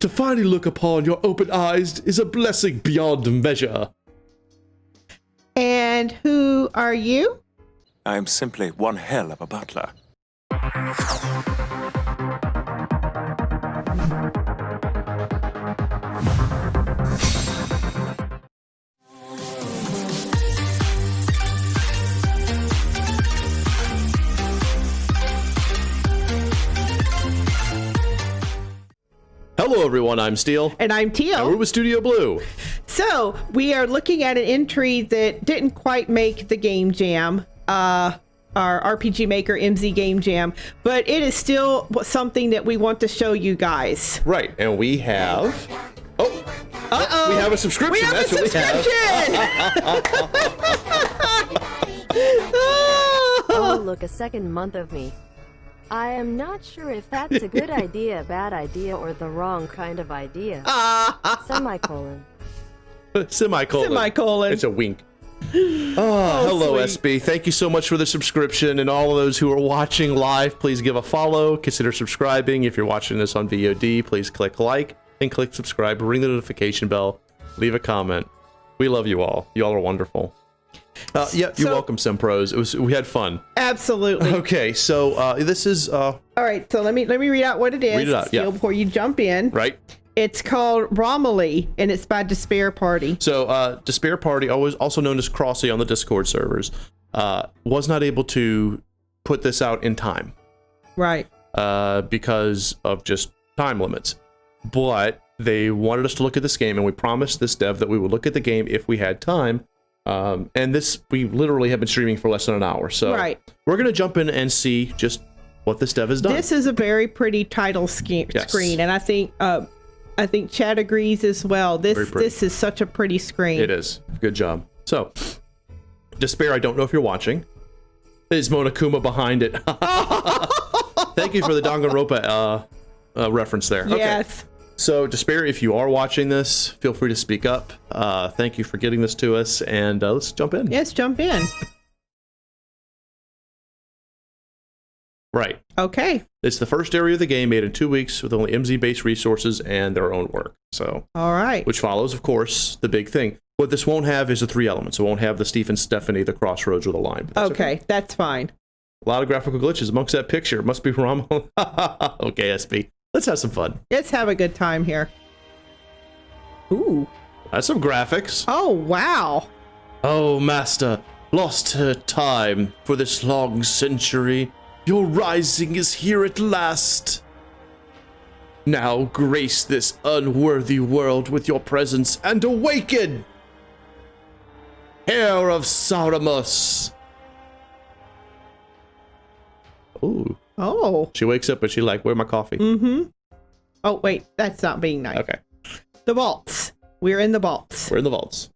To finally look upon your open eyes is a blessing beyond measure. And who are you? I am simply one hell of a butler. Hello everyone, I'm Teal. And I'm Teal. And we're with Studio Blue. So we are looking at an entry that didn't quite make the game jam, our RPG Maker MZ game jam, but it is still something that we want to show you guys. Right, and we have... Uh-oh. We have a subscription. We have That's a what subscription! Oh, look, a second month of me. I am not sure if that's a good idea, bad idea, or the wrong kind of idea. Semicolon. Semicolon. Semicolon. It's a wink. Hello, sweet. SB. Thank you so much for the subscription, and all of those who are watching live, please give a follow. Consider subscribing. If you're watching this on VOD, please click like and click subscribe. Ring the notification bell. Leave a comment. We love you all. You all are wonderful. Yeah, you're welcome, Sempros. We had fun. Absolutely. Okay, so this is all right. So let me read out what it is. Read it out, yeah. Before you jump in. Right. It's called Romilli, and it's by Despair Party. So Despair Party, also known as Crossy on the Discord servers, was not able to put this out in time. Right. Because of just time limits. But they wanted us to look at this game, and we promised this dev that we would look at the game if we had time. And this, we literally have been streaming for less than an hour. So we're going to jump in and see just what this dev has done. This is a very pretty title screen, and I think Chad agrees as well. This is such a pretty screen. It is. Good job. So, Despair, I don't know if you're watching. Is Monokuma behind it? Thank you for the Danganronpa reference there. Yes. Okay. So, Despair, if you are watching this, feel free to speak up. Thank you for getting this to us, and let's jump in. Yes, jump in. Right. Okay. It's the first area of the game made in 2 weeks with only MZ-based resources and their own work. So, all right. Which follows, of course, the big thing. What this won't have is the 3 elements. It won't have the Steve and Stephanie, the crossroads with a line. Okay, that's fine. A lot of graphical glitches amongst that picture. Must be Rom. Okay, SB. Let's have some fun. Let's have a good time here. Ooh. That's some graphics. Oh, wow. Oh, master, lost her time for this long century. Your rising is here at last. Now grace this unworthy world with your presence and awaken. Hair of Saramus. Ooh. Oh. She wakes up and she's like, where's my coffee? Mm-hmm. Oh, wait, that's not being nice. Okay. The vaults. We're in the vaults. We're in the vaults.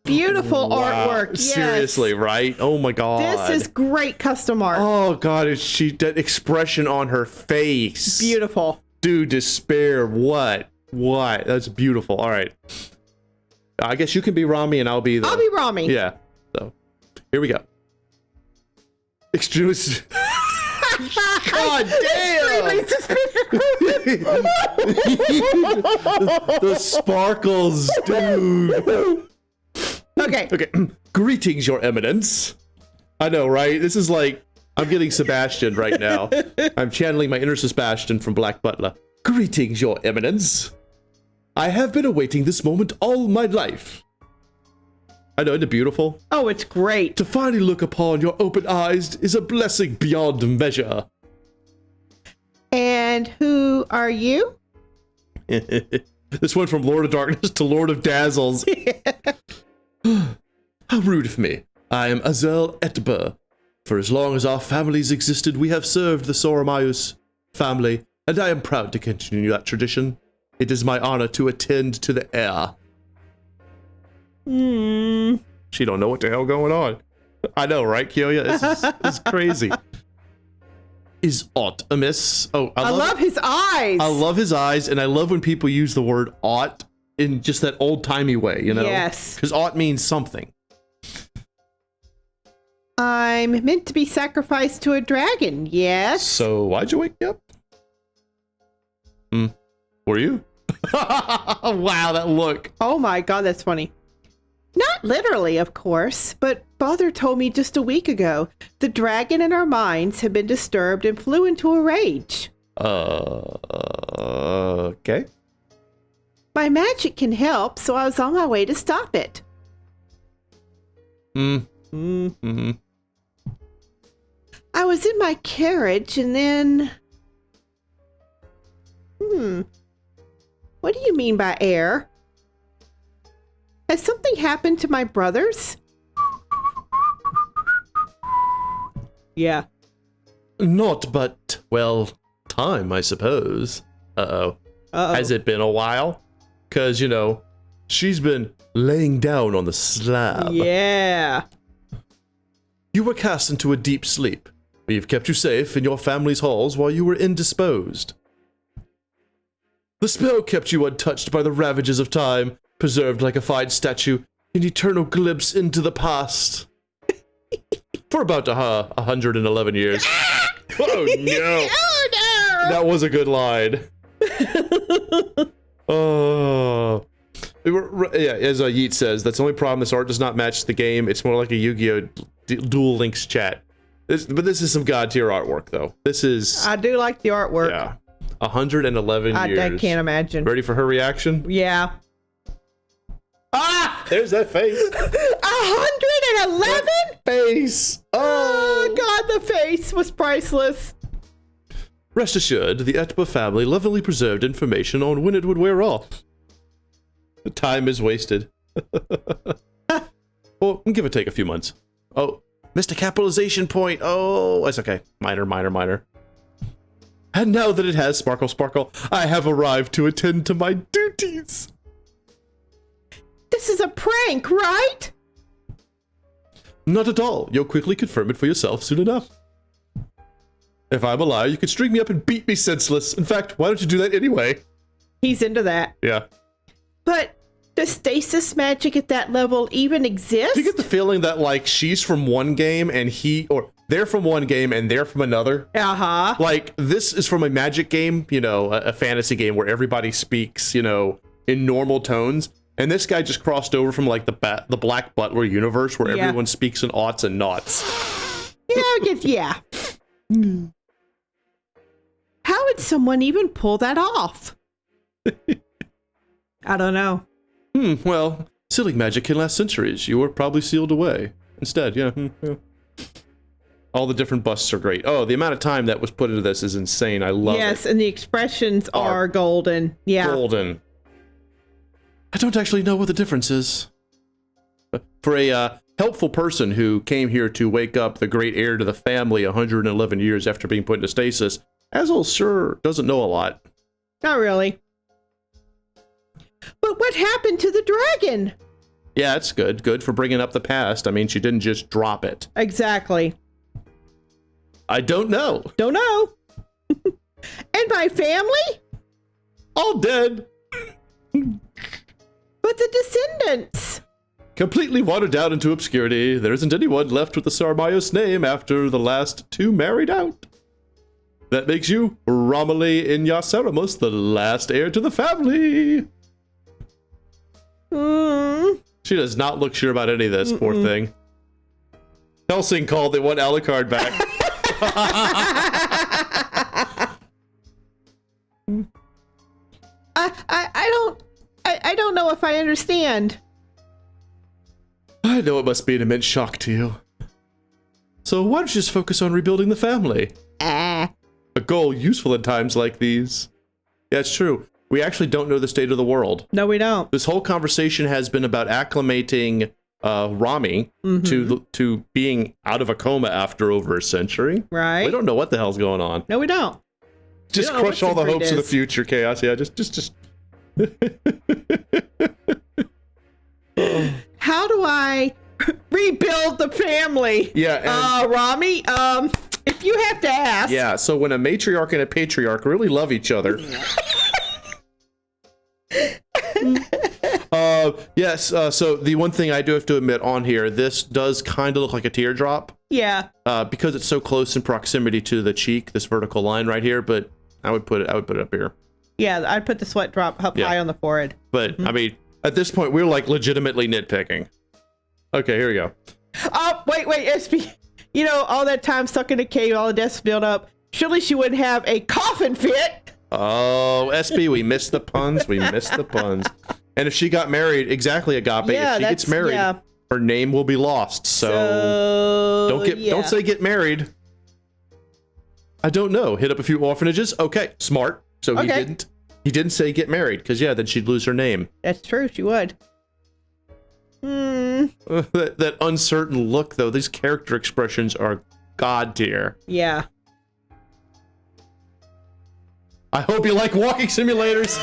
Beautiful wow. artwork. Yes. Seriously, right? Oh my god. This is great custom art. Oh god, that expression on her face. Beautiful. Dude, Despair. What? That's beautiful. All right. I guess you can be Rami and I'll be Rami. Yeah. So, here we go. Extremely. God damn! The sparkles, dude. Okay. Greetings, Your Eminence. I know, right? This is like, I'm getting Sebastian right now. I'm channeling my inner Sebastian from Black Butler. Greetings, Your Eminence. I have been awaiting this moment all my life. I know, isn't it beautiful? Oh, it's great. To finally look upon your open eyes is a blessing beyond measure. And who are you? This went from Lord of Darkness to Lord of Dazzles. How rude of me. I am Azel Etba. For as long as our families existed, we have served the Soromayus family, and I am proud to continue that tradition. It is my honor to attend to the heir. She don't know what the hell going on. I know, right, Kyoya? This is crazy. Is aught amiss? Oh, I love his eyes. I love his eyes, and I love when people use the word aught in just that old-timey way, you know? Yes. Because aught means something. I'm meant to be sacrificed to a dragon, yes? So why'd you wake me up? Were you? Wow, that look. Oh my god, that's funny. Not literally, of course, but Father told me just a week ago the dragon in our minds had been disturbed and flew into a rage. Okay. My magic can help, so I was on my way to stop it. I was in my carriage and then... What do you mean by air? Has something happened to my brothers? Yeah. Not but, well, time, I suppose. Uh-oh. Has it been a while? Because, you know, she's been laying down on the slab. Yeah. You were cast into a deep sleep. We've kept you safe in your family's halls while you were indisposed. The spell kept you untouched by the ravages of time, preserved like a fine statue, an eternal glimpse into the past. For about 111 years. Oh no! Oh no! That was a good line. Oh. Yeah, as Yeet says, that's the only problem. This art does not match the game. It's more like a Yu-Gi-Oh! Duel Links chat. But this is some god tier artwork, though. This is... I do like the artwork. Yeah. 111 years. I can't imagine. Ready for her reaction? Yeah. Ah! There's that face. 111? Face. Oh, God, the face was priceless. Rest assured, the Etba family lovingly preserved information on when it would wear off. The time is wasted. Well, give or take a few months. Oh, missed a capitalization point. Oh, that's okay. Minor. And now that it has sparkle, I have arrived to attend to my duties. This is a prank, right? Not at all. You'll quickly confirm it for yourself soon enough. If I'm a liar, you could string me up and beat me senseless. In fact, why don't you do that anyway? He's into that. Yeah. But does stasis magic at that level even exist? Do you get the feeling that, like, she's from one game and they're from one game and they're from another? Uh-huh. Like, this is from a magic game, you know, a fantasy game where everybody speaks, you know, in normal tones. And this guy just crossed over from, like, the Black Butler universe where everyone speaks in aughts and noughts. Yeah, I guess, yeah. How would someone even pull that off? I don't know. Well, sealing magic can last centuries. You were probably sealed away. Instead, yeah. All the different busts are great. Oh, the amount of time that was put into this is insane. I love it. Yes, and the expressions are golden. Yeah. Golden. I don't actually know what the difference is. For a helpful person who came here to wake up the great heir to the family 111 years after being put into stasis, Azul sure doesn't know a lot. Not really. But what happened to the dragon? Yeah, it's good. Good for bringing up the past. I mean, she didn't just drop it. Exactly. I don't know. Don't know. And my family? All dead. But the descendants. Completely watered out into obscurity. There isn't anyone left with the Sarmayos name after the last two married out. That makes you, Romilli in Yaceramos, the last heir to the family. She does not look sure about any of this, poor thing. Helsing called, they want Alucard back. I don't know if I understand. I know it must be an immense shock to you. So why don't you just focus on rebuilding the family? A goal useful in times like these. Yeah, it's true. We actually don't know the state of the world. No, we don't. This whole conversation has been about acclimating Rami to being out of a coma after over a century. Right. We don't know what the hell's going on. No, we don't. Just crush all the hopes of the future, Chaos. Yeah, just. How do I rebuild the family? Yeah. Rami, if you have to ask. Yeah, so when a matriarch and a patriarch really love each other. Yes. So the one thing I do have to admit on here, this does kind of look like a teardrop. Yeah. Because it's so close in proximity to the cheek, this vertical line right here. But I would put it up here. Yeah, I'd put the sweat drop up high on the forehead. But I mean, at this point, we're like legitimately nitpicking. Okay, here we go. Oh, wait, SP. You know, all that time stuck in a cave, all the deaths built up. Surely she wouldn't have a coffin fit. Oh, SB, we missed the puns. We missed the puns. And if she got married, exactly, Agape. Yeah, if she gets married, her name will be lost. So don't say get married. I don't know. Hit up a few orphanages. Okay, smart. So he didn't say get married because then she'd lose her name. That's true. She would. That uncertain look though. These character expressions are god tier. Yeah. I hope you like walking simulators.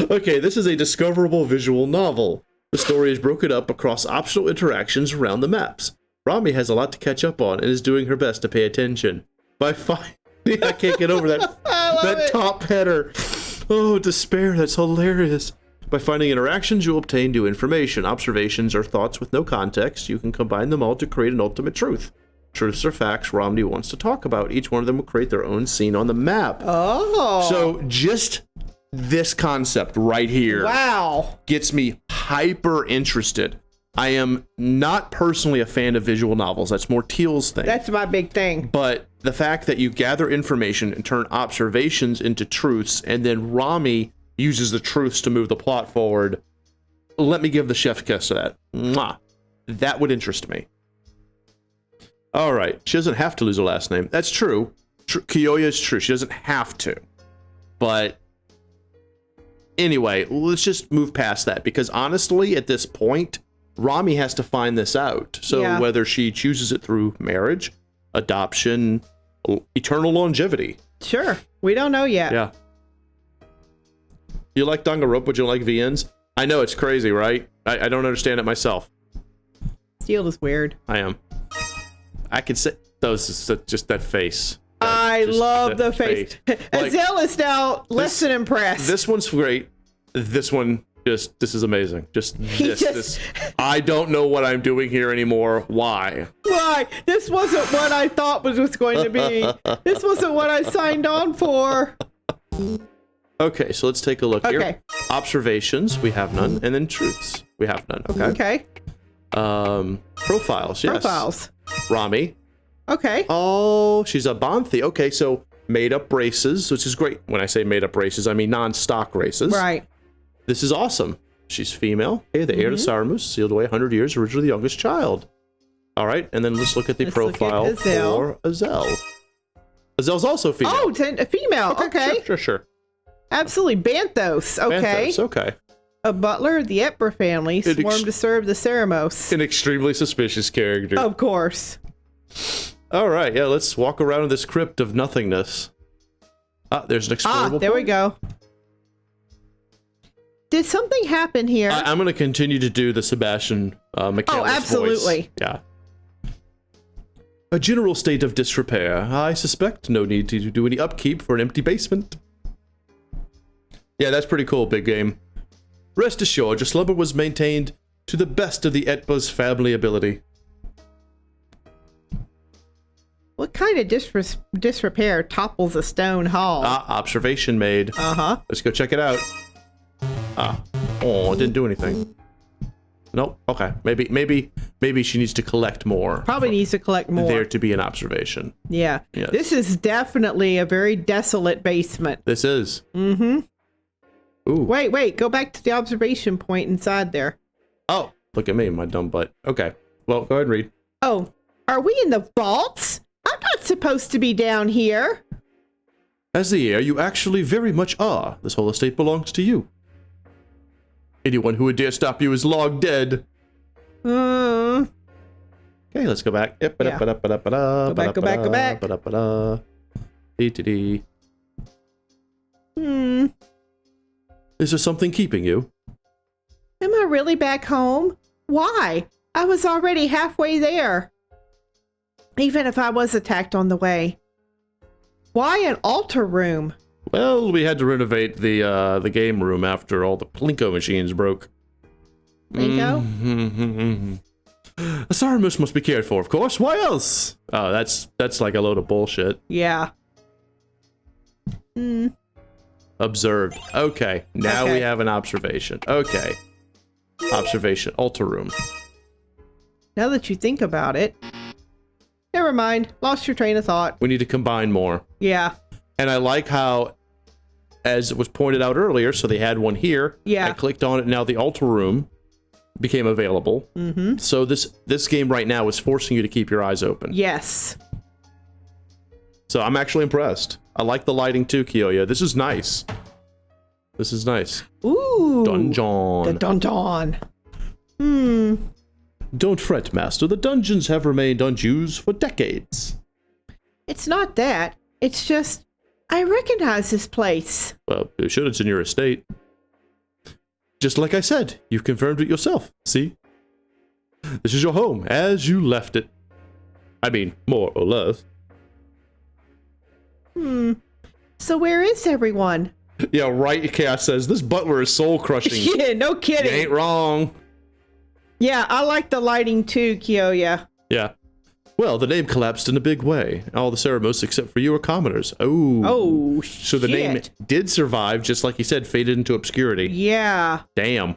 Okay, this is a discoverable visual novel. The story is broken up across optional interactions around the maps. Rami has a lot to catch up on and is doing her best to pay attention. I can't get over that top header. Oh, despair, that's hilarious. By finding interactions, you'll obtain new information. Observations are thoughts with no context. You can combine them all to create an ultimate truth. Truths are facts Romney wants to talk about. Each one of them will create their own scene on the map. Oh. So just this concept right here gets me hyper interested. I am not personally a fan of visual novels. That's more Teal's thing. That's my big thing. But the fact that you gather information and turn observations into truths, and then Rami uses the truths to move the plot forward, let me give the chef's kiss to that. Mwah. That would interest me. All right. She doesn't have to lose her last name. That's true. Kiyoya is true. She doesn't have to. But anyway, let's just move past that because honestly, at this point, Rami has to find this out. So whether she chooses it through marriage, adoption, eternal longevity. Sure. We don't know yet. Yeah. You like Danganronpa, but you don't like VNs? I know, it's crazy, right? I don't understand it myself. Steel is weird. I am. I could say those just that face. I love the face. Azelle is now less than impressed. This one's great. This one this is amazing. This. I don't know what I'm doing here anymore. Why? Why? This wasn't what I thought was going to be. This wasn't what I signed on for. Okay, so let's take a look here. Observations, we have none, and then truths, we have none. Okay. Profiles, yes. Profiles. Rami. Okay. Oh, she's a Banthi. Okay, so made-up races, which is great. When I say made-up races, I mean non-stock races. Right. This is awesome. She's female. Hey, the heir to Saramus, sealed away 100 years, originally the youngest child. All right, and then let's look at the profile for Azelle. Azelle's also female. Oh, a female. Okay. Sure. Absolutely. Banthos. Okay. Banthos, okay. A butler of the Etber family sworn to serve the Ceramos. An extremely suspicious character. Of course. All right, yeah, let's walk around in this crypt of nothingness. There's an explorable there we go. Did something happen here? I'm going to continue to do the Sebastian McCandless absolutely. voice. Yeah. A general state of disrepair. I suspect no need to do any upkeep for an empty basement. Yeah, that's pretty cool, big game. Rest assured, your slumber was maintained to the best of the Etba's family ability. What kind of disrepair topples a stone hall? Observation made. Uh-huh. Let's go check it out. Oh, it didn't do anything. Nope. Okay. Maybe she needs to collect more. Probably needs to collect more. There to be an observation. Yeah. Yes. This is definitely a very desolate basement. This is. Mm-hmm. Ooh. Wait. Go back to the observation point inside there. Oh, look at me, my dumb butt. Okay. Well, go ahead and read. Oh, are we in the vaults? I'm not supposed to be down here. As the heir, you actually very much are. This whole estate belongs to you. Anyone who would dare stop you is long dead. Okay, let's go back. Yep. Yeah. Go back. Is there something keeping you? Am I really back home? Why? I was already halfway there. Even if I was attacked on the way. Why an altar room? Well, we had to renovate the game room after all the plinko machines broke. Plinko? Asarimus must be cared for, of course. Why else? Oh, that's like a load of bullshit. Yeah. Observed. Okay, now we have an observation. Okay. Observation. Altar room. Now that you think about it. Never mind. Lost your train of thought. We need to combine more. Yeah. And I like how, as it was pointed out earlier, so they had one here. Yeah. I clicked on it, and now the altar room became available. Mm-hmm. So this game right now is forcing you to keep your eyes open. Yes. So I'm actually impressed. I like the lighting too, Kyoya. This is nice. This is nice. Ooh. Dungeon. The dungeon. Don't fret, Master. The dungeons have remained unused for decades. It's not that. It's just, I recognize this place. Well, you should. It's in your estate. Just like I said, you've confirmed it yourself. See? This is your home, as you left it. I mean, more or less. So where is everyone? Yeah, right, Chaos says, this butler is soul-crushing. Yeah, no You kidding. ain't wrong. Yeah, I like the lighting too, Kyoya. Yeah. Well, the name collapsed in a big way. All the Ceremos, except for you, are commoners. Oh. So the name did survive, just like he said, faded into obscurity. Yeah. Damn.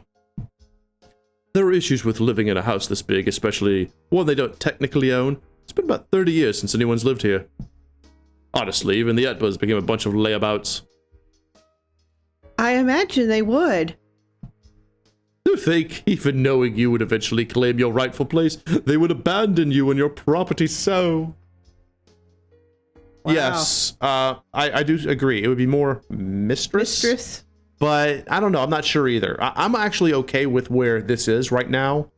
There are issues with living in a house this big, especially one they don't technically own. It's been about 30 years since anyone's lived here. Honestly, even the Utbas became a bunch of layabouts. I imagine they would. To think, even knowing you would eventually claim your rightful place, they would abandon you and your property so. Wow. Yes, I do agree. It would be more mistress. But I don't know. I'm not sure either. I'm actually okay with where this is right now,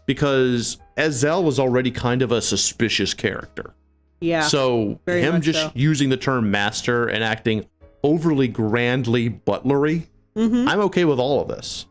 because Ezel was already kind of a suspicious character. Yeah. So him just so. using the term master and acting overly grandly butlery, I'm okay with all of this.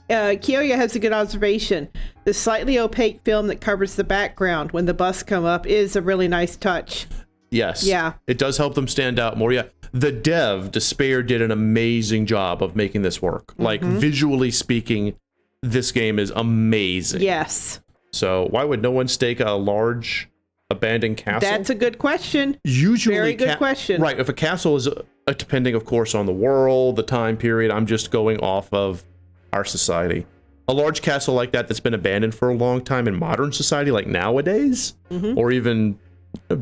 Kyoya has a good observation. The slightly opaque film that covers the background when the busts come up is a really nice touch. Yes. Yeah. It does help them stand out more. Yeah. The dev, Despair, did an amazing job of making this work. Like, visually speaking, this game is amazing. Yes. So why would no one stake a large abandoned castle? That's a good question. Usually, very good question. Right. If a castle is, depending, of course, on the world, the time period, I'm just going off of our society. A large castle like that that's been abandoned for a long time in modern society, like nowadays, or even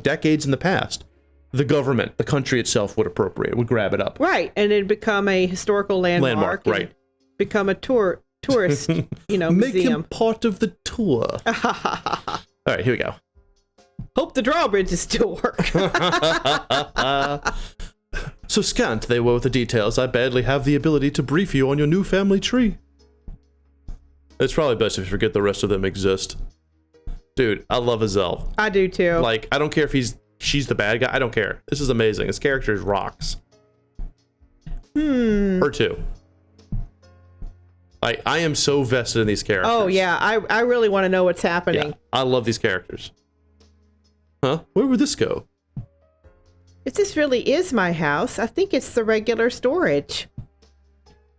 decades in the past, the government, the country itself would appropriate, would grab it up. Right. And it'd become a historical landmark. Right. Become a tourist, museum. Make him part of the tour. All right, here we go. Hope the drawbridges still work. So scant they were with the details, I barely have the ability to brief you on your new family tree. It's probably best if you forget the rest of them exist. Dude, I love Ezel. I do too. Like, I don't care if she's the bad guy. I don't care. This is amazing. This character rocks. Her too. Like, I am so vested in these characters. Oh yeah, I really want to know what's happening. Yeah, I love these characters. Huh? Where would this go? If this really is my house, I think it's the regular storage.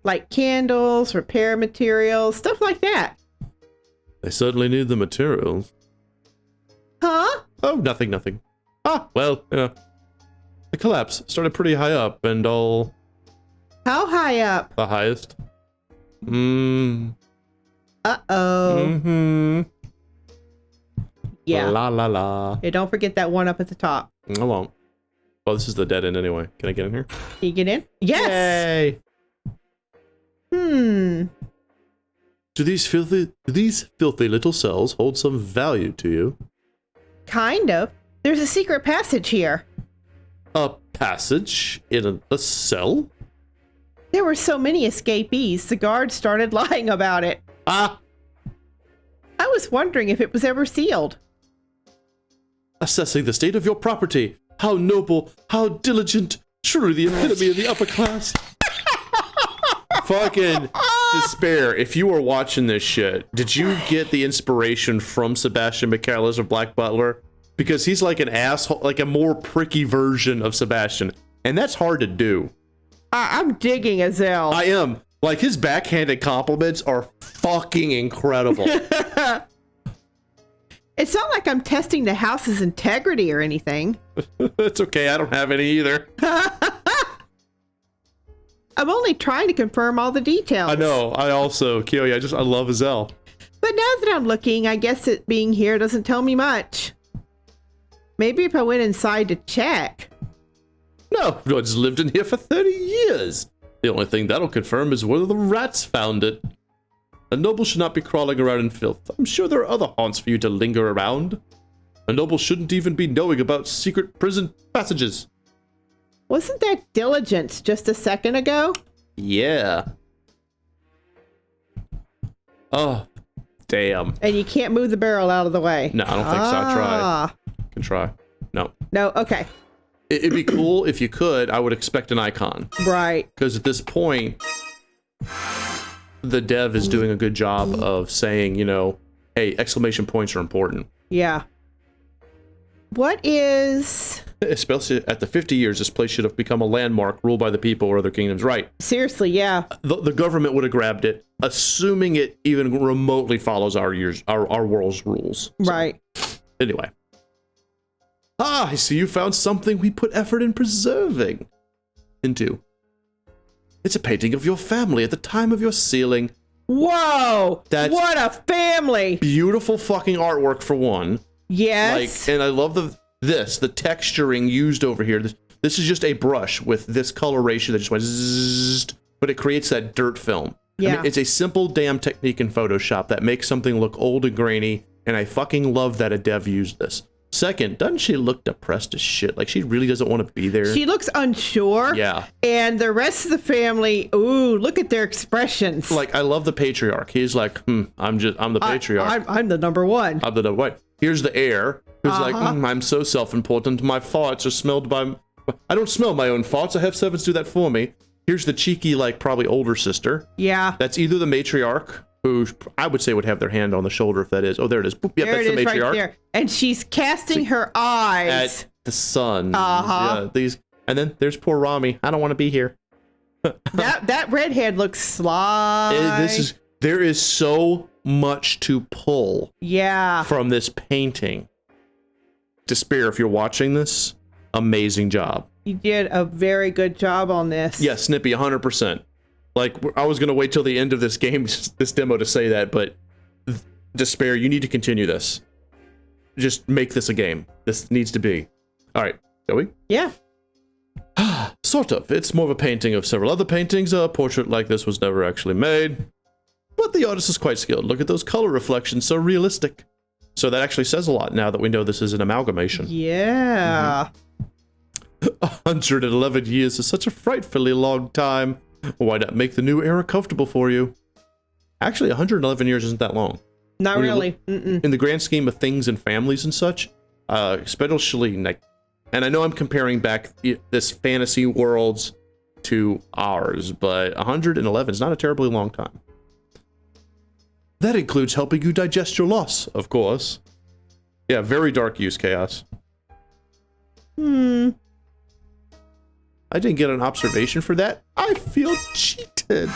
Like candles, repair materials, stuff like that. They certainly need the materials. Huh? Oh, nothing. Ah, well, the collapse started pretty high up and all... How high up? The highest. Uh-oh. Yeah. La la la. Hey, don't forget that one up at the top. I won't. Oh, this is the dead end anyway. Can I get in here? Can you get in? Yes! Yay! Do these filthy little cells hold some value to you? Kind of. There's a secret passage here. A passage in a cell? There were so many escapees, the guards started lying about it. Ah! I was wondering if it was ever sealed. Assessing the state of your property. How noble, how diligent. Truly the epitome of the upper class. Fucking Despair, if you were watching this shit, did you get the inspiration from Sebastian Michaelis of Black Butler? because he's like an asshole, like a more pricky version of Sebastian, and that's hard to do. I'm digging Azelle. I am. Like, his backhanded compliments are fucking incredible. It's not like I'm testing the house's integrity or anything. It's okay, I don't have any either. I'm only trying to confirm all the details. I know. I also, Keoya, I love Azelle. But now that I'm looking, I guess it being here doesn't tell me much. Maybe if I went inside to check. No, it's lived in here for 30 years. The only thing that'll confirm is whether the rats found it. A noble should not be crawling around in filth. I'm sure there are other haunts for you to linger around. A noble shouldn't even be knowing about secret prison passages. Wasn't that diligence just a second ago? Yeah. Oh, damn. And you can't move the barrel out of the way. No, I don't think so. I try. Can try. No. No, okay. It'd be cool if you could. I would expect an icon. Right. Because at this point, the dev is doing a good job of saying, you know, hey, exclamation points are important. Yeah. What is... Especially at the 50 years, this place should have become a landmark ruled by the people or other kingdoms. Right. Seriously, yeah. The government would have grabbed it, assuming it even remotely follows our world's rules. So, right. anyway. Ah, I see you found something we put effort in preserving. Into. It's a painting of your family at the time of your sealing. Whoa! That's what a family! Beautiful fucking artwork for one. Yes. Like, and I love the texturing used over here. This is just a brush with this coloration that just went zzz, but it creates that dirt film. Yeah. I mean, it's a simple damn technique in Photoshop that makes something look old and grainy, and I fucking love that a dev used this. Second, doesn't she look depressed as shit? Like, she really doesn't want to be there. She looks unsure. Yeah. And the rest of the family, ooh, look at their expressions. Like, I love the patriarch. He's like, I'm the patriarch. I'm the number one. I'm the number one. Here's the heir, who's like, I'm so self-important. My farts are smelled by... I don't smell my own farts. I have servants do that for me. Here's the cheeky, like, probably older sister. Yeah. That's either the matriarch, who I would say would have their hand on the shoulder if that is. Oh, there it is. Boop, yep, there that's the matriarch. Right there. And she's casting her eyes at the sun. Yeah, and then there's poor Rami. I don't want to be here. that redhead looks sly. There is so much to pull. Yeah. From this painting. Despair, if you're watching this, amazing job. You did a very good job on this. Yeah, Snippy, 100%. Like, I was going to wait till the end of this game, this demo to say that, but Despair, you need to continue this. Just make this a game. This needs to be. All right, shall we? Yeah. Sort of. It's more of a painting of several other paintings. A portrait like this was never actually made. But the artist is quite skilled. Look at those color reflections, so realistic. So that actually says a lot now that we know this is an amalgamation. Yeah. 111 years is such a frightfully long time. Why not make the new era comfortable for you? Actually, 111 years isn't that long. Not really. In the grand scheme of things and families and such, especially, like, and I know I'm comparing back this fantasy worlds to ours, but 111 is not a terribly long time. That includes helping you digest your loss, of course. Yeah, very dark use, Chaos. I didn't get an observation for that. I feel cheated.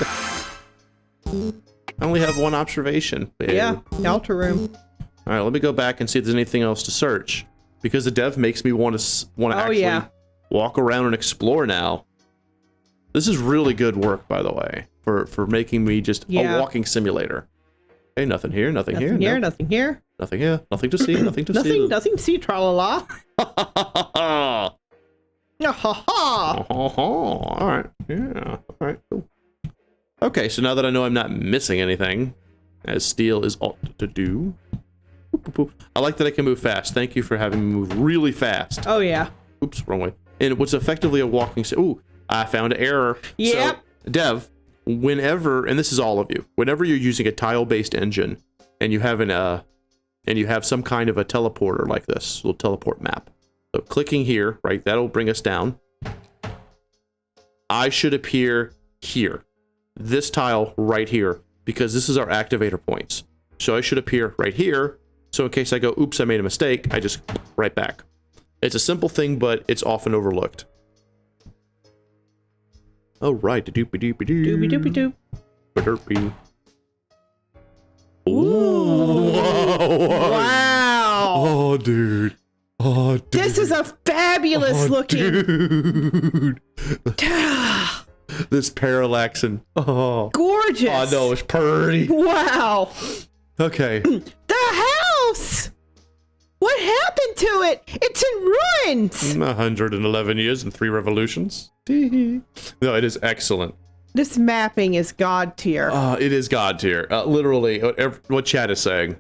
I only have one observation. Yeah, Alta room. All right, let me go back and see if there's anything else to search, because the dev makes me want to actually walk around and explore now. This is really good work, by the way, for making me just a walking simulator. Hey, nothing here, nothing here, nothing here. Nothing here, nothing to see, nothing to see. Nothing to see, tra-la-la. All right, yeah, all right, cool. Okay, so now that I know I'm not missing anything, as Steel is ought to do. I like that I can move fast. Thank you for having me move really fast. Oh, yeah. Oops, wrong way. And what's effectively a walking... Ooh, I found an error. Yep. So, Dev, whenever, and this is all of you, whenever you're using a tile-based engine and you have some kind of a teleporter like this, little teleport map. So clicking here, right, that'll bring us down. I should appear here. This tile right here, because this is our activator points. So I should appear right here, So in case I go, oops, I made a mistake, I just right back. It's a simple thing, but it's often overlooked. Oh, right. Doopy-doopy-doo. Doopy-doopy-doo. Ba-derpy. Ooh. Whoa. Wow. Oh, dude. Oh, dude. This is a fabulous looking. Dude. This parallax and Gorgeous. Oh no, it's pretty. Wow. Okay. The house. What happened to it? It's in ruins. 111 years and 3 revolutions. No, it is excellent. This mapping is god tier. It is god tier. Literally, what chat is saying.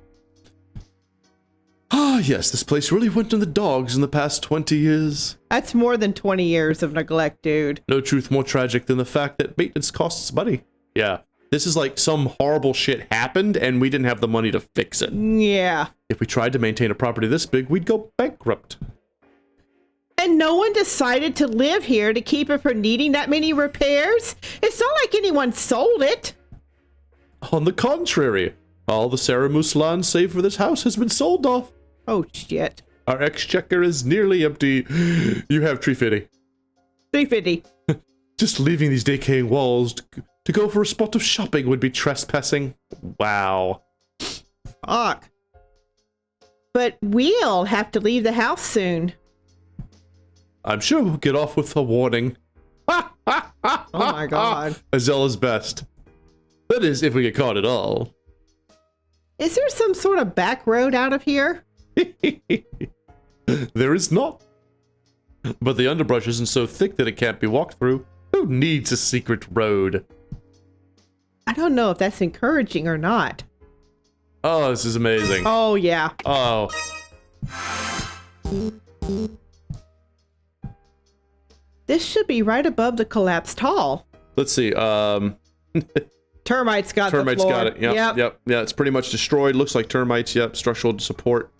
Ah, yes, this place really went to the dogs in the past 20 years. That's more than 20 years of neglect, dude. No truth more tragic than the fact that maintenance costs money. Yeah, this is like some horrible shit happened and we didn't have the money to fix it. Yeah. If we tried to maintain a property this big, we'd go bankrupt. And no one decided to live here to keep it from needing that many repairs? It's not like anyone sold it. On the contrary, all the Saramus land saved for this house has been sold off. Oh, shit. Our exchequer is nearly empty. You have tree fitty. 350. Just leaving these decaying walls to go for a spot of shopping would be trespassing. Wow. Fuck. But we'll have to leave the house soon. I'm sure we'll get off with a warning. Oh my god. Azella's best. That is, if we get caught at all. Is there some sort of back road out of here? There is not. But the underbrush isn't so thick that it can't be walked through. Who needs a secret road? I don't know if that's encouraging or not. Oh, this is amazing. Oh, yeah. Oh. This should be right above the collapsed hall. Let's see. Termites got Termites the floor. got it. Yep. Yeah, it's pretty much destroyed. Looks like termites. Yep. Structural support.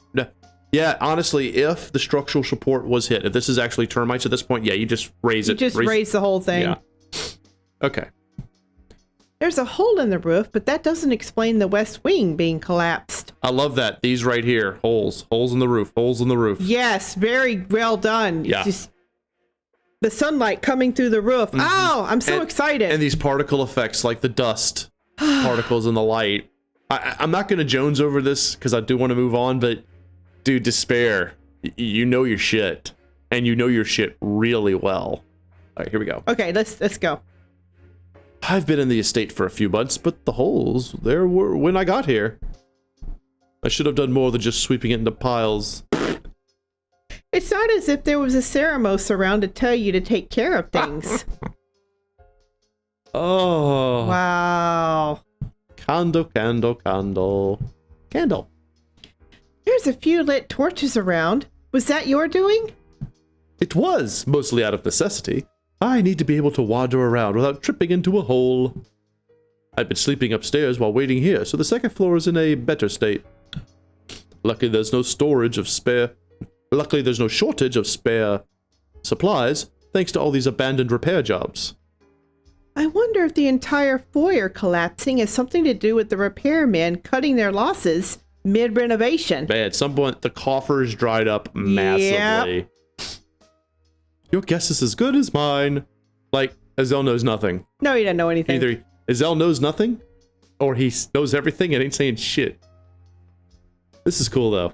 Yeah, honestly, if the structural support was hit, if this is actually termites at this point, yeah, you just raise it. You just raise the whole thing. Yeah. Okay. There's a hole in the roof, but that doesn't explain the west wing being collapsed. I love that. These right here. Holes in the roof. Holes in the roof. Yes, very well done. Yeah. It's just the sunlight coming through the roof. Mm-hmm. Oh, I'm so excited. And these particle effects, like the dust particles in the light. I'm not going to Jones over this because I do want to move on, but dude, Despair, you know your shit, and you know your shit really well. All right, here we go. Okay, let's go. I've been in the estate for a few months, but the holes, there were when I got here. I should have done more than just sweeping it into piles. It's not as if there was a Ceramos around to tell you to take care of things. Oh. Wow. Candle. There's a few lit torches around. Was that your doing? It was, mostly out of necessity. I need to be able to wander around without tripping into a hole. I've been sleeping upstairs while waiting here, so the second floor is in a better state. Luckily there's no shortage of spare supplies, thanks to all these abandoned repair jobs. I wonder if the entire foyer collapsing has something to do with the repairmen cutting their losses mid-renovation. Man, at some point the coffers dried up massively. Yep. Your guess is as good as mine. Like, Azel knows nothing. No, he doesn't know anything. Either Azel knows nothing, or he knows everything and ain't saying shit. This is cool though.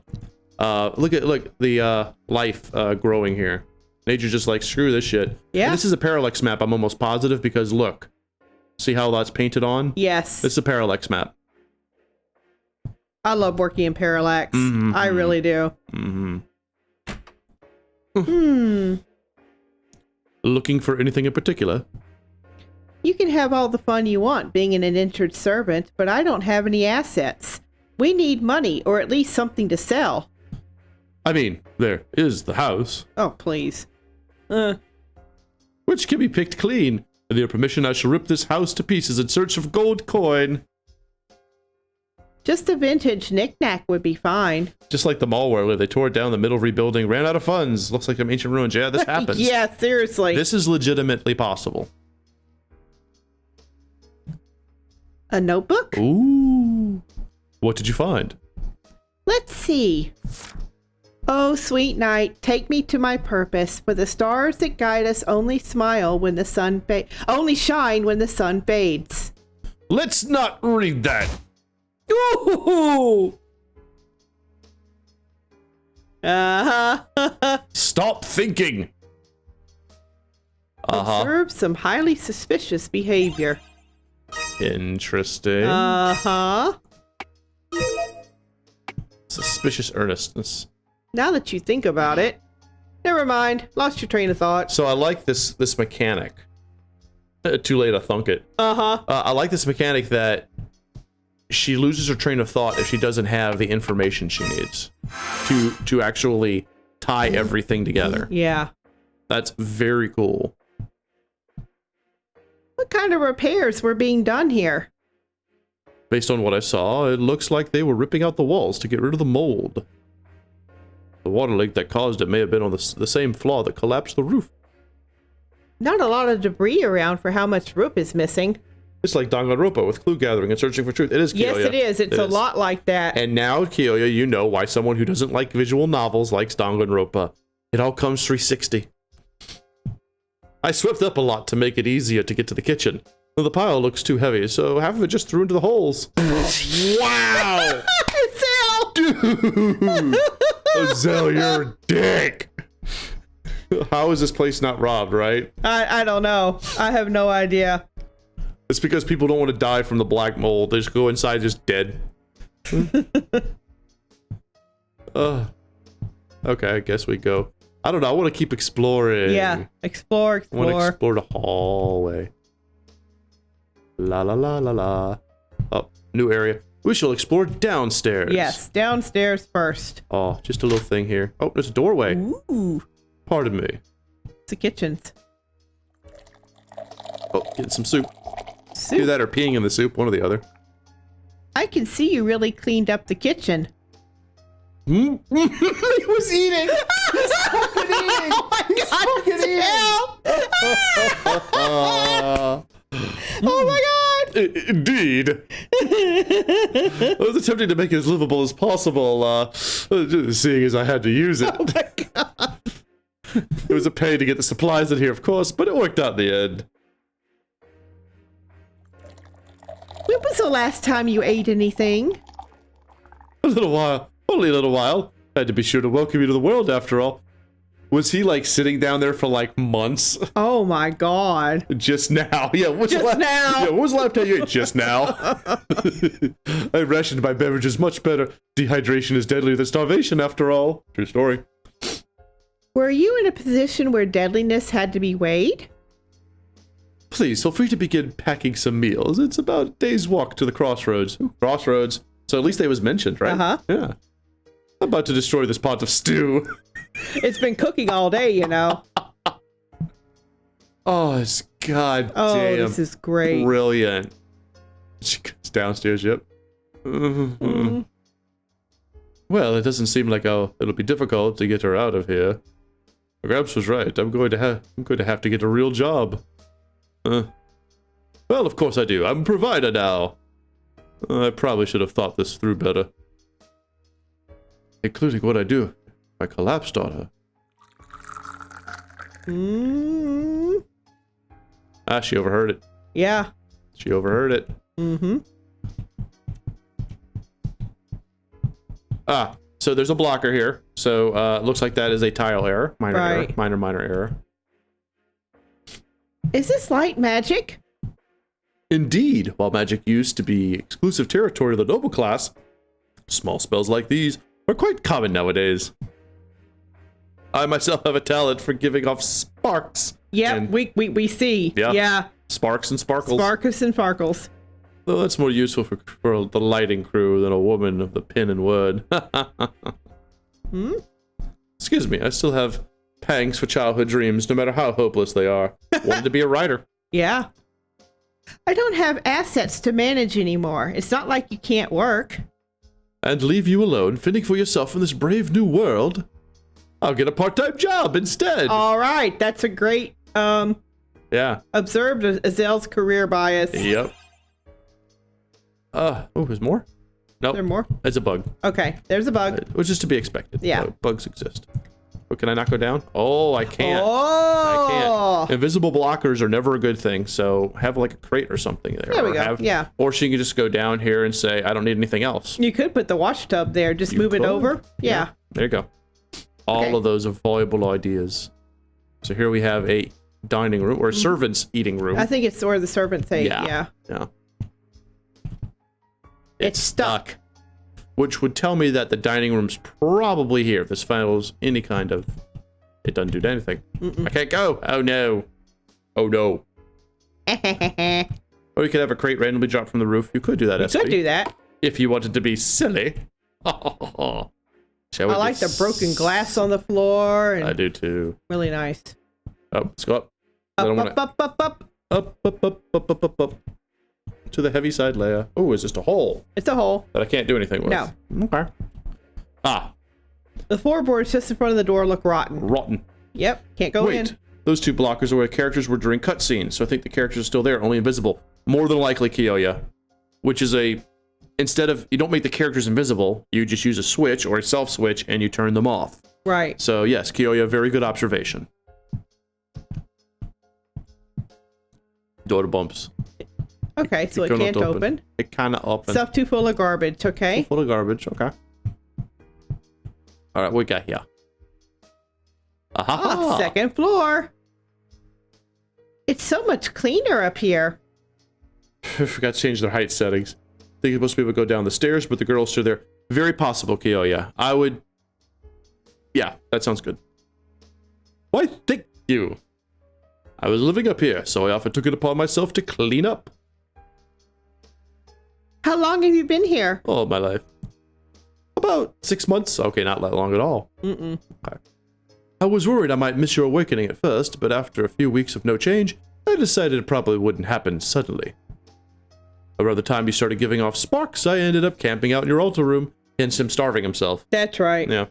Look the life growing here. Nature's just like, screw this shit. Yeah. And this is a parallax map, I'm almost positive, because look. See how that's painted on? Yes. This is a parallax map. I love working in parallax. Mm-hmm. I really do. Mm-hmm. Looking for anything in particular? You can have all the fun you want being an indentured servant, but I don't have any assets. We need money, or at least something to sell. I mean, there is the house. Oh, please. Which can be picked clean. With your permission, I shall rip this house to pieces in search of gold coin. Just a vintage knick-knack would be fine. Just like the mall where they tore it down the middle rebuilding, ran out of funds. Looks like some ancient ruins. Yeah, this happens. Yeah, seriously. This is legitimately possible. A notebook? Ooh. What did you find? Let's see. see. Oh, sweet night, take me to my purpose, for the stars that guide us only smile when the sun only shine when the sun fades. Let's not read that. Ooh. Stop thinking. Observe some highly suspicious behavior. Interesting. Suspicious earnestness. Now that you think about it. Never mind. Lost your train of thought. So I like this mechanic. Too late to thunk it. I like this mechanic that she loses her train of thought if she doesn't have the information she needs to actually tie everything together. Yeah. That's very cool. What kind of repairs were being done here? Based on what I saw, it looks like they were ripping out the walls to get rid of the mold. The water leak that caused it may have been on the same flaw that collapsed the roof. Not a lot of debris around for how much roof is missing. It's like Danganronpa with clue gathering and searching for truth. It is, Kyoya. Yes, it is. It's a lot like that. And now, Kyoya, you know why someone who doesn't like visual novels likes Danganronpa. It all comes 360. I swept up a lot to make it easier to get to the kitchen. The pile looks too heavy, so half of it just threw into the holes. Wow! Dude! Zell, you're a dick! How is this place not robbed, right? I don't know. I have no idea. It's because people don't want to die from the black mold. They just go inside just dead. Okay, I guess we go. I don't know. I want to keep exploring. Yeah, explore. I want to explore the hallway. La la la la la. Oh, new area. We shall explore downstairs. Yes, downstairs first. Oh, just a little thing here. Oh, there's a doorway. Ooh. Pardon me. It's the kitchens. Oh, getting some soup. Soup. Either that or peeing in the soup, one or the other. I can see you really cleaned up the kitchen. He was eating. He's fucking eating. He's fucking eating. Oh my god! Indeed. I was attempting to make it as livable as possible, seeing as I had to use it. Oh my god! It was a pain to get the supplies in here, of course, but it worked out in the end. When was the last time you ate anything? A little while. Only a little while. I had to be sure to welcome you to the world, after all. Was he, like, sitting down there for, like, months? Oh my god. Just now. Yeah, just now. Yeah, when was the last time you ate? Just now. I rationed my beverages much better. Dehydration is deadlier than starvation, after all. True story. Were you in a position where deadliness had to be weighed? Please, feel free to begin packing some meals. It's about a day's walk to the crossroads. Ooh, crossroads. So at least they was mentioned, right? Uh-huh. Yeah. I'm about to destroy this pot of stew. It's been cooking all day, you know. Oh, it's goddamn. Oh, this is great. Brilliant. She goes downstairs, yep. Mm-hmm. Well, it doesn't seem like it'll be difficult to get her out of here. Gramps was right. I'm going to have to get a real job. Well, of course I do. I'm a provider now. I probably should have thought this through better. Including what I do. I collapsed on her. Ah, she overheard it. Yeah. She overheard it. Mm-hmm. Ah, so there's a blocker here. So, looks like that is a tile error. Minor error. Minor error. Is this light magic? Indeed. While magic used to be exclusive territory of the noble class, small spells like these are quite common nowadays. I myself have a talent for giving off sparks. Yeah, we see. Yeah. Sparks and sparkles. Sparkus and sparkles. Though that's more useful for the lighting crew than a woman of the pen and wood. Excuse me, I still have pangs for childhood dreams, no matter how hopeless they are. Wanted to be a writer. Yeah. I don't have assets to manage anymore. It's not like you can't work. And leave you alone, fending for yourself in this brave new world? I'll get a part-time job instead. All right, that's a great, yeah. Observed Azel's career bias. Yep. Oh, there's more? Nope. There more? It's a bug. Okay, there's a bug. Which is to be expected. Yeah. Bugs exist. Oh, can I not go down? Oh, I can't. Oh! I can't. Invisible blockers are never a good thing, so have like a crate or something there. There we go, yeah. Or she can just go down here and say, I don't need anything else. You could put the wash tub there. Just move it over. Yeah. There you go. All of those are valuable ideas. So here we have a dining room, or a servant's eating room. I think it's where the servants ate. Yeah. Yeah. It's stuck. Which would tell me that the dining room's probably here. If this follows any kind of... It doesn't do anything. I can't go. Oh, no. Oh, no. Or you could have a crate randomly drop from the roof. You could do that, You could do that. If you wanted to be silly. I like the broken glass on the floor. And I do, too. Really nice. Oh, let's go up. Up. Up. To the heavy side layer. Oh, is this a hole? It's a hole. That I can't do anything with. No. Okay. Ah. The floorboards just in front of the door look rotten. Rotten. Yep. Can't go in. Those two blockers are where characters were during cutscenes, so I think the characters are still there, only invisible. More than likely Archeia. Which is instead of, you don't make the characters invisible, you just use a switch or a self switch and you turn them off. Right. So yes, Archeia, very good observation. Door bumps. Okay, so it can't open. It kind of opens. Stuff too full of garbage, okay? Full of garbage, okay. All right, what we got here? Aha! Second floor. It's so much cleaner up here. I forgot to change their height settings. I think you're supposed to be able to go down the stairs, but the girls still there. Very possible, Archeia. I would... Yeah, that sounds good. Why, thank you. I was living up here, so I often took it upon myself to clean up. How long have you been here? All my life. About 6 months. Okay, not that long at all. Okay. I was worried I might miss your awakening at first, but after a few weeks of no change, I decided it probably wouldn't happen suddenly. Around the time you started giving off sparks, I ended up camping out in your altar room, hence him starving himself. That's right. Yeah.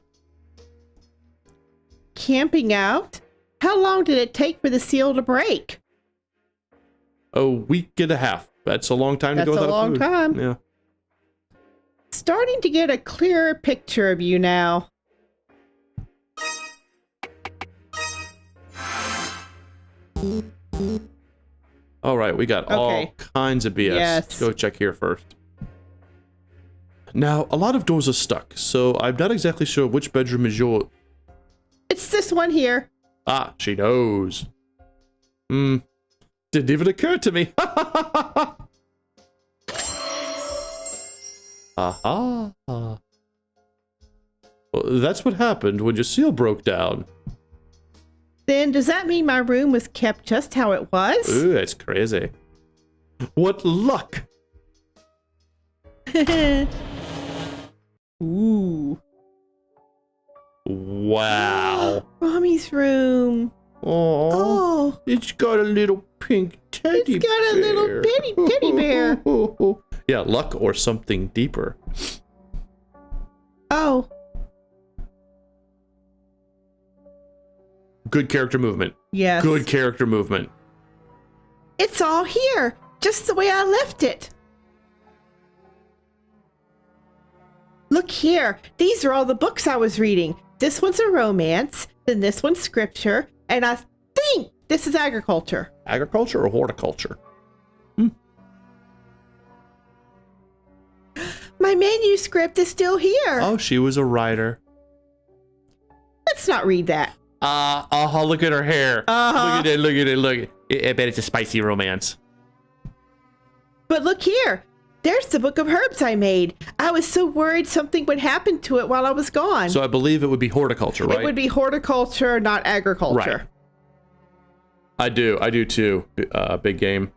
Camping out? How long did it take for the seal to break? A week and a half. That's a long time to go without food. That's a long time. Yeah. Starting to get a clearer picture of you now. All right, we got all kinds of BS. Yes. Let's go check here first. Now, a lot of doors are stuck, so I'm not exactly sure which bedroom is your... It's this one here. Ah, she knows. Didn't even occur to me. Aha. Well, that's what happened when your seal broke down. Then does that mean my room was kept just how it was? Ooh, that's crazy. What luck! Ooh. Wow. Mommy's room. Oh, it's got a little pink teddy bear. It's got a little teddy bear. Yeah, luck or something deeper. Oh. Good character movement. Yes. Good character movement. It's all here, just the way I left it. Look here. These are all the books I was reading. This one's a romance, then this one's scripture, and I think this is agriculture. Agriculture or horticulture? My manuscript is still here. Oh, she was a writer. Let's not read that. Look at her hair. Look at it, look at it, look at it. I bet it's a spicy romance. But look here. There's the book of herbs I made. I was so worried something would happen to it while I was gone. So I believe it would be horticulture, right? It would be horticulture, not agriculture. Right. I do too, big game.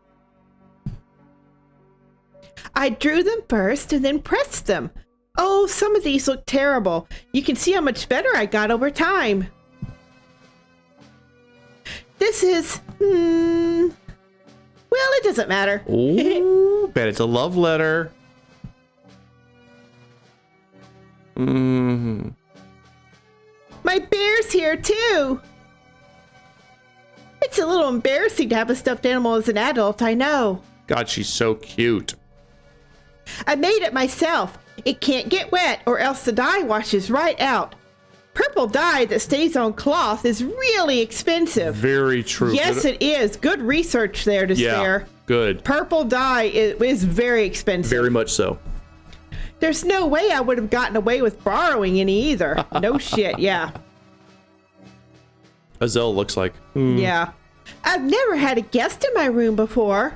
I drew them first and then pressed them. Oh, some of these look terrible. You can see how much better I got over time. This is, well, it doesn't matter. Ooh, bet it's a love letter. My bear's here too. It's a little embarrassing to have a stuffed animal as an adult, I know. God, she's so cute. I made it myself. It can't get wet or else the dye washes right out. Purple dye that stays on cloth is really expensive. Very true. Yes, it is. Good research there to spare. Good. Purple dye is very expensive. Very much so. There's no way I would have gotten away with borrowing any either. No shit, yeah. Azelle looks like. Yeah. I've never had a guest in my room before.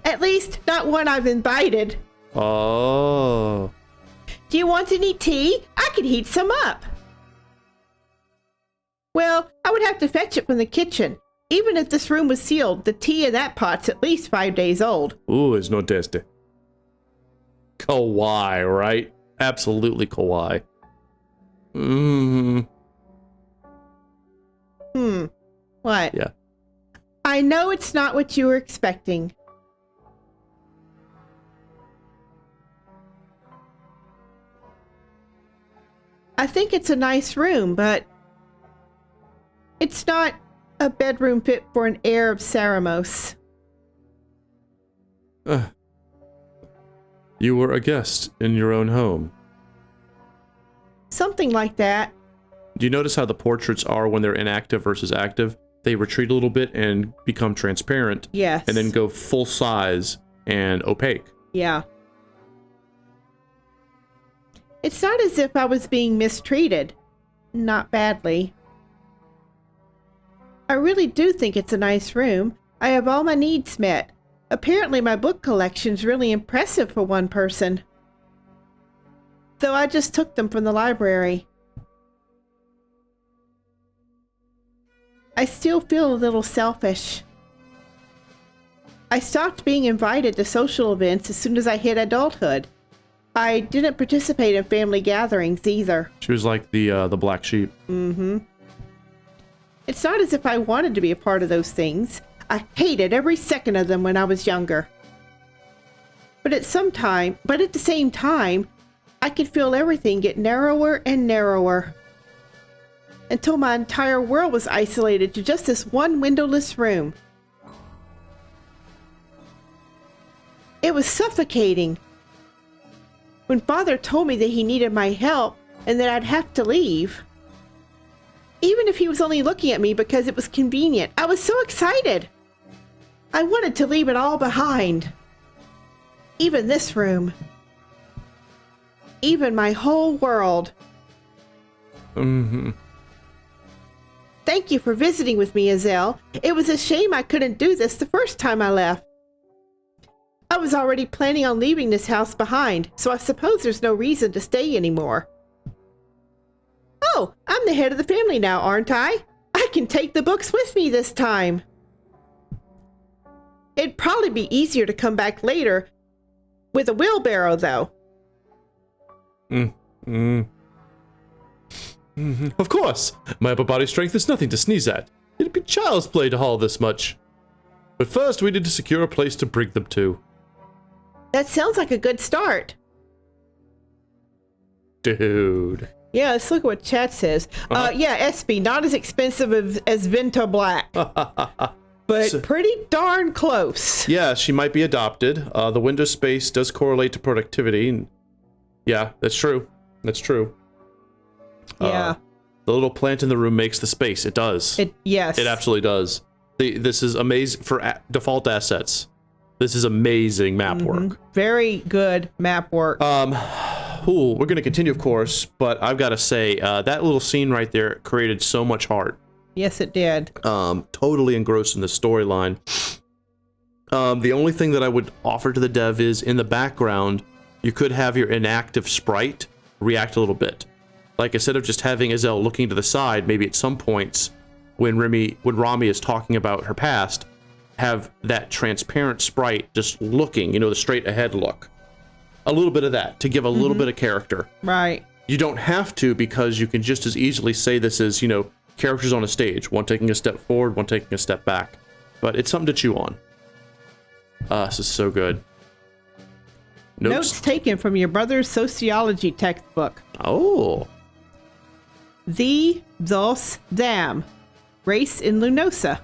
At least, not one I've invited. Oh. Do you want any tea? I could heat some up. Well, I would have to fetch it from the kitchen. Even if this room was sealed, the tea in that pot's at least 5 days old. Ooh, it's no tasty. Kawaii, right? Absolutely kawaii. What? Yeah. I know it's not what you were expecting. I think it's a nice room, but it's not a bedroom fit for an heir of Ceramos. You were a guest in your own home. Something like that. Do you notice how the portraits are when they're inactive versus active? They retreat a little bit and become transparent. Yes. And then go full size and opaque. Yeah. It's not as if I was being mistreated. Not badly. I really do think it's a nice room. I have all my needs met. Apparently my book collection's really impressive for one person. Though I just took them from the library. I still feel a little selfish. I stopped being invited to social events as soon as I hit adulthood. I didn't participate in family gatherings either. She was like the black sheep. Mm-hmm. It's not as if I wanted to be a part of those things. I hated every second of them when I was younger. But at the same time, I could feel everything get narrower and narrower. Until my entire world was isolated to just this one windowless room. It was suffocating. When Father told me that he needed my help and that I'd have to leave, even if he was only looking at me because it was convenient, I was so excited. I wanted to leave it all behind. Even this room. Even my whole world. Mm-hmm. Thank you for visiting with me, Azelle. It was a shame I couldn't do this the first time I left. I was already planning on leaving this house behind, so I suppose there's no reason to stay anymore. Oh, I'm the head of the family now, aren't I? I can take the books with me this time. It'd probably be easier to come back later with a wheelbarrow, though. Of course! My upper body strength is nothing to sneeze at. It'd be child's play to haul this much. But first, we need to secure a place to bring them to. That sounds like a good start. Dude. Yeah, let's look at what chat says. Yeah, SB, not as expensive as Vento Black. But pretty darn close. Yeah, she might be adopted. The window space does correlate to productivity. Yeah, that's true. That's true. Yeah. The little plant in the room makes the space. It does. Yes. It absolutely does. This is amazing for default assets. This is amazing map work. Very good map work. We're going to continue, of course, but I've got to say, that little scene right there created so much heart. Yes, it did. Totally engrossed in the storyline. The only thing that I would offer to the dev is, in the background, you could have your inactive sprite react a little bit. Like, instead of just having Azelle looking to the side, maybe at some points, when Rami is talking about her past, have that transparent sprite just looking, the straight ahead look. A little bit of that, to give a little bit of character. Right. You don't have to, because you can just as easily say this is, characters on a stage, one taking a step forward, one taking a step back. But it's something to chew on. This is so good. Notes taken from your brother's sociology textbook. Oh. The, thos, them. Race in Lunosa.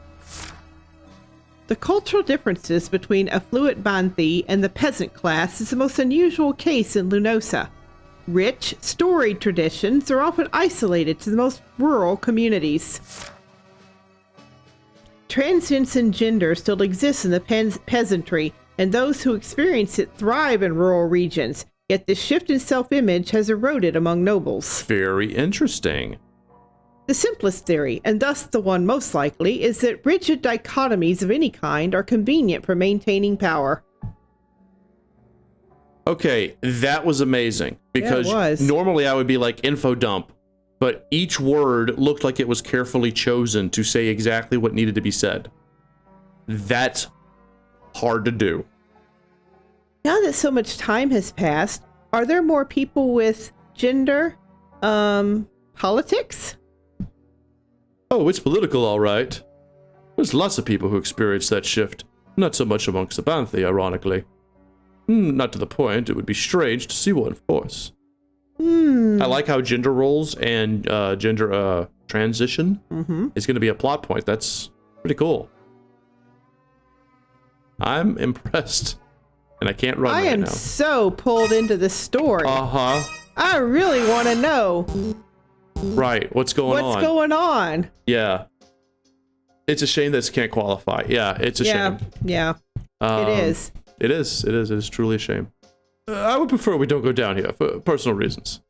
The cultural differences between affluent Banthi and the peasant class is the most unusual case in Lunosa. Rich, storied traditions are often isolated to the most rural communities. Transience in gender still exists in the peasantry, and those who experience it thrive in rural regions, yet this shift in self-image has eroded among nobles. Very interesting. The simplest theory, and thus the one most likely, is that rigid dichotomies of any kind are convenient for maintaining power. Okay, that was amazing. Because Yeah, it was. normally I would be like info dump, but each word looked like it was carefully chosen to say exactly what needed to be said. That's hard to do. Now that so much time has passed, are there more people with gender, politics? Oh, it's political, all right. There's lots of people who experience that shift. Not so much amongst the Banthi, ironically. Not to the point. It would be strange to see one, of course. I like how gender roles and gender transition is going to be a plot point. That's pretty cool. I'm impressed. And I can't run right now. I am so pulled into this story. Uh-huh. I really want to know Right. What's going on? what's going on. Yeah. It's a shame this can't qualify. Yeah, it's a shame. Yeah, it is. It is. It is truly a shame. I would prefer we don't go down here for personal reasons.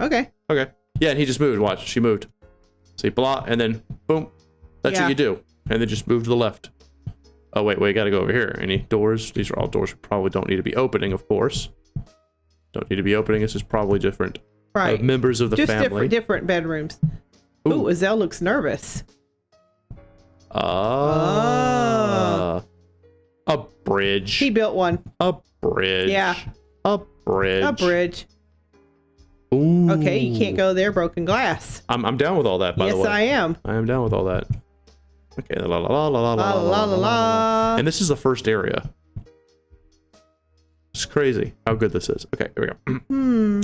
Okay. Okay. Yeah, and he just moved. Watch. She moved. See, blah, and then boom. That's Yeah. what you do. And then just move to the left. Oh, wait, gotta go over here. Any doors? These are all doors we probably don't need to be opening, of course. Don't need to be opening. This is probably different Right. members of the Just family. different bedrooms. Ooh. Ooh, Azelle looks nervous. A bridge. He built one. A bridge. Yeah. A bridge. A bridge. Ooh. Okay, you can't go there. Broken glass. I'm down with all that, by the way. Yes, I am. I am down with all that. Okay, la la la la la La la la la. And this is the first area. It's crazy how good this is. Okay, here we go.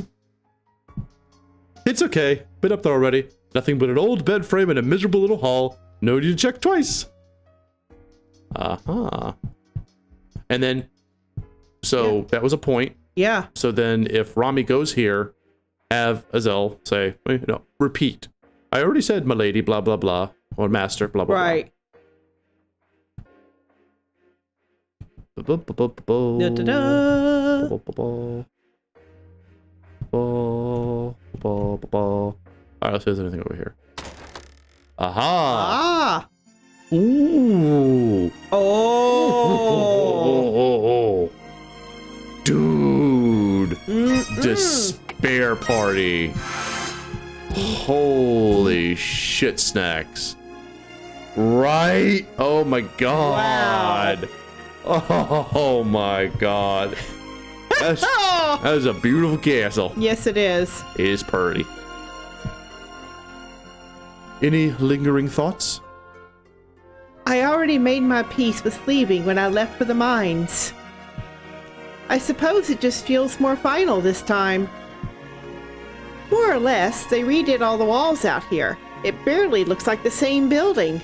It's okay. Been up there already. Nothing but an old bed frame and a miserable little hall. No need to check twice. Uh-huh. And then, so that was a point. Yeah. So then if Rami goes here, have Azelle say, no, repeat. I already said, my lady, blah, blah, blah. Or master, blah, blah, Right. blah. Da-da-da. Alright, let's see if there's anything over here. Aha! Ah. Ooh! Oh. Dude! Despair party! Holy shit snacks. Right? Oh my god. Oh my god. That is a beautiful castle. Yes, it is. It is pretty. Any lingering thoughts? I already made my peace with leaving when I left for the mines. I suppose it just feels more final this time. More or less, they redid all the walls out here. It barely looks like the same building.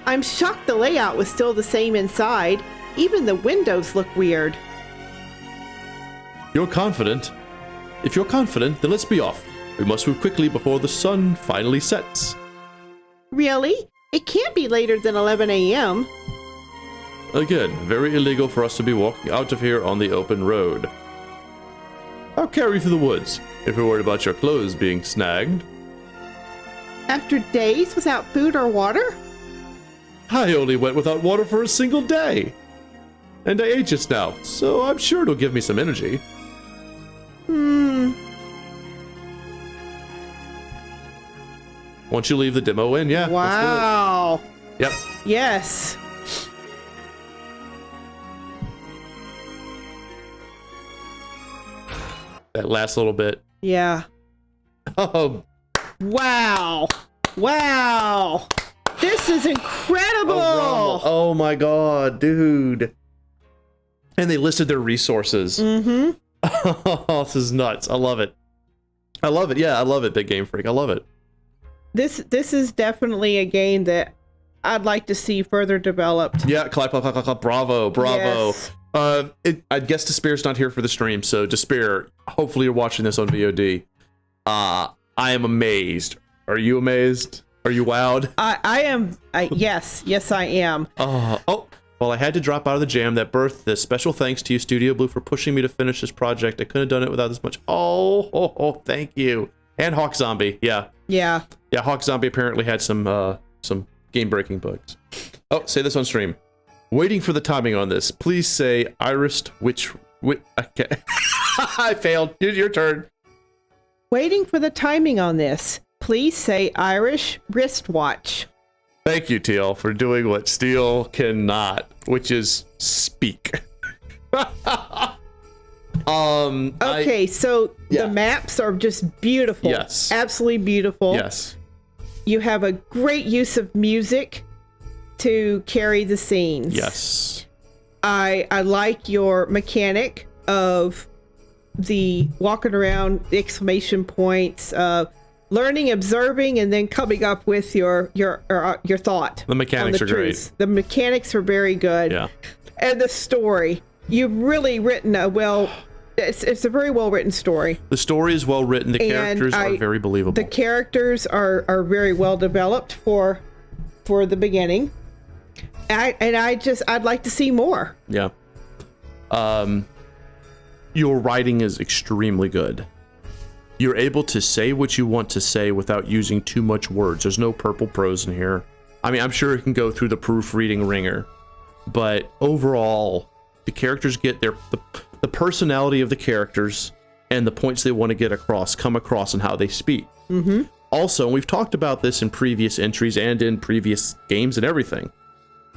I'm shocked the layout was still the same inside. Even the windows look weird. You're confident? If you're confident, then let's be off. We must move quickly before the sun finally sets. Really? It can't be later than 11 a.m. Again, very illegal for us to be walking out of here on the open road. I'll carry you through the woods, if you're worried about your clothes being snagged. After days without food or water? I only went without water for a single day. And I ate just now, so I'm sure it'll give me some energy. Once you leave the demo in, yeah. Wow. Yep. Yes. That last little bit. Yeah. Oh, Wow. Wow. This is incredible. oh my god, dude. And they listed their resources. Mm-hmm. Oh, this is nuts. I love it. I love it. Yeah, I love it, Big Game Freak. I love it. This is definitely a game that I'd like to see further developed. Yeah, clap, clap, clap, clap, clap. Bravo, bravo. Yes. I guess Despaire's not here for the stream, so Despair, hopefully you're watching this on VOD. I am amazed. Are you amazed? Are you wowed? I am. Yes, I am. Well, I had to drop out of the jam that birthed this. Special thanks to you, Studio Blue, for pushing me to finish this project. I couldn't have done it without this much. Oh, thank you. And Hawk Zombie, yeah. Yeah. Yeah, Hawk Zombie apparently had some game-breaking bugs. Oh, say this on stream. Waiting for the timing on this. Please say Iris okay. I failed. Your turn. Waiting for the timing on this. Please say Irish wristwatch. Thank you, Teal, for doing what Steel cannot, which is speak. Okay, so the maps are just beautiful. Yes. Absolutely beautiful. Yes. You have a great use of music to carry the scenes. Yes. I like your mechanic of the walking around, exclamation points, learning, observing, and then coming up with your thought. The mechanics are great. The mechanics are very good. Yeah. And the story, you've really written it's a very well written story. The story is well written. The characters are very believable. The characters are very well developed for the beginning. I'd like to see more. Yeah. Your writing is extremely good. You're able to say what you want to say without using too much words. There's no purple prose in here. I mean, I'm sure it can go through the proofreading ringer, but overall, the characters get the personality of the characters and the points they want to get across come across in how they speak. Mm-hmm. Also, and we've talked about this in previous entries and in previous games and everything.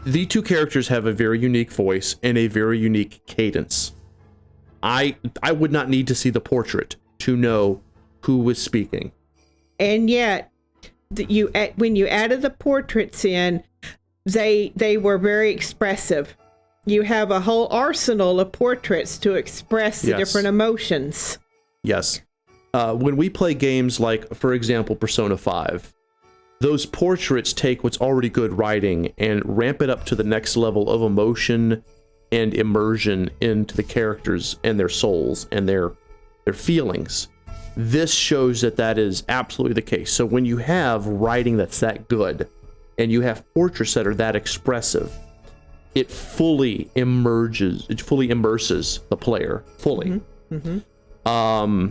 The two characters have a very unique voice and a very unique cadence. I would not need to see the portrait to know who was speaking. And yet, when you added the portraits in, they were very expressive. You have a whole arsenal of portraits to express the different emotions. Yes. When we play games like, for example, Persona 5, those portraits take what's already good writing and ramp it up to the next level of emotion and immersion into the characters and their souls and their feelings. This shows that is absolutely the case. So when you have writing that's that good and you have portraits that are that expressive, it fully immerses the player fully. Mm-hmm. Mm-hmm.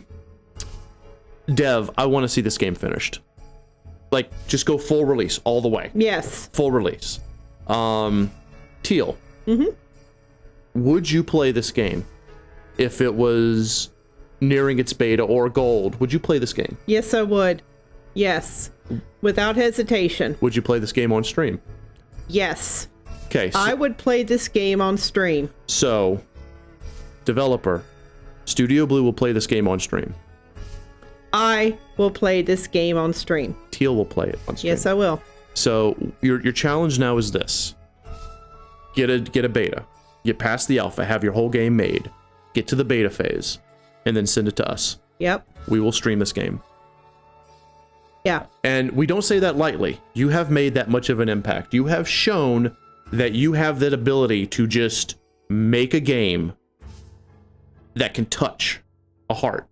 Dev, I want to see this game finished. Like, just go full release all the way. Yes. Full release. Teal. Mm-hmm. Would you play this game if it was nearing its beta or gold? Would you play this game? Yes, I would. Yes. Without hesitation. Would you play this game on stream? Yes. Okay. So, I would play this game on stream. So, developer, Studio Blue will play this game on stream. I will play this game on stream. Teal will play it on stream. Yes, I will. So, your challenge now is this. Get a beta. Get past the alpha, have your whole game made. Get to the beta phase, and then send it to us. Yep. We will stream this game. Yeah. And we don't say that lightly. You have made that much of an impact. You have shown that you have that ability to just make a game that can touch a heart,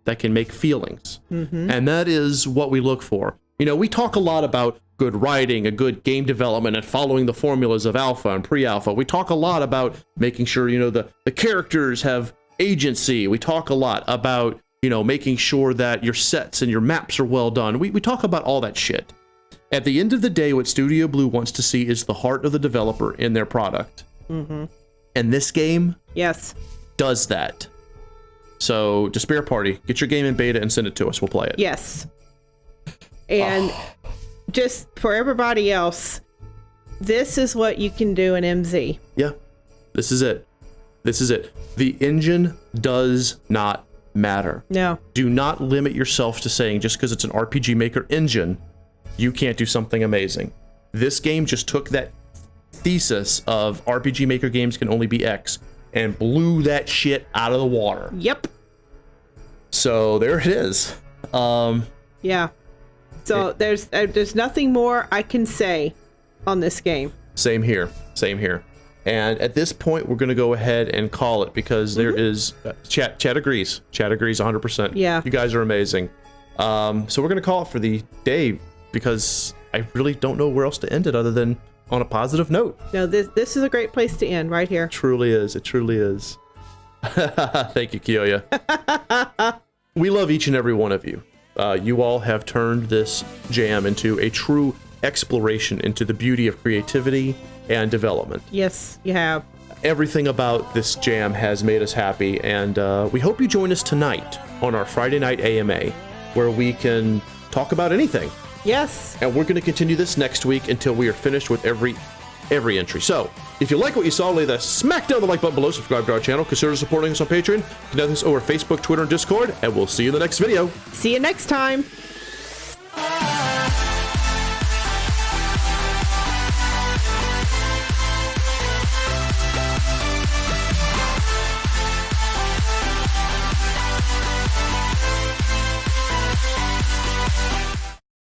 that can make feelings. Mm-hmm. And that is what we look for. You know, we talk a lot about good writing, a good game development, and following the formulas of alpha and pre-alpha. We talk a lot about making sure, you know, the characters have agency. We talk a lot about, you know, making sure that your sets and your maps are well done. We talk about all that shit. At the end of the day, what Studio Blue wants to see is the heart of the developer in their product. Mm-hmm. And this game does that. So, Despair Party, get your game in beta and send it to us. We'll play it. Yes. And just for everybody else, this is what you can do in MZ. Yeah. This is it. This is it. The engine does not matter. No. Do not limit yourself to saying just because it's an RPG Maker engine, you can't do something amazing. This game just took that thesis of RPG Maker games can only be X and blew that shit out of the water. Yep. So there it is. Yeah. So there's nothing more I can say on this game. Same here. Same here. And at this point, we're going to go ahead and call it because there is chat agrees. Chat agrees 100%. Yeah. You guys are amazing. So we're going to call it for the day because I really don't know where else to end it other than on a positive note. No, this is a great place to end right here. It truly is. It truly is. Thank you, Kioya. We love each and every one of you. You all have turned this jam into a true exploration into the beauty of creativity and development. Yes, you have. Everything about this jam has made us happy, and we hope you join us tonight on our Friday night AMA, where we can talk about anything. Yes. And we're going to continue this next week until we are finished with every entry. So, if you like what you saw, lay the smack down the like button below, subscribe to our channel, consider supporting us on Patreon, connect us over Facebook, Twitter, and Discord, and we'll see you in the next video. See you next time.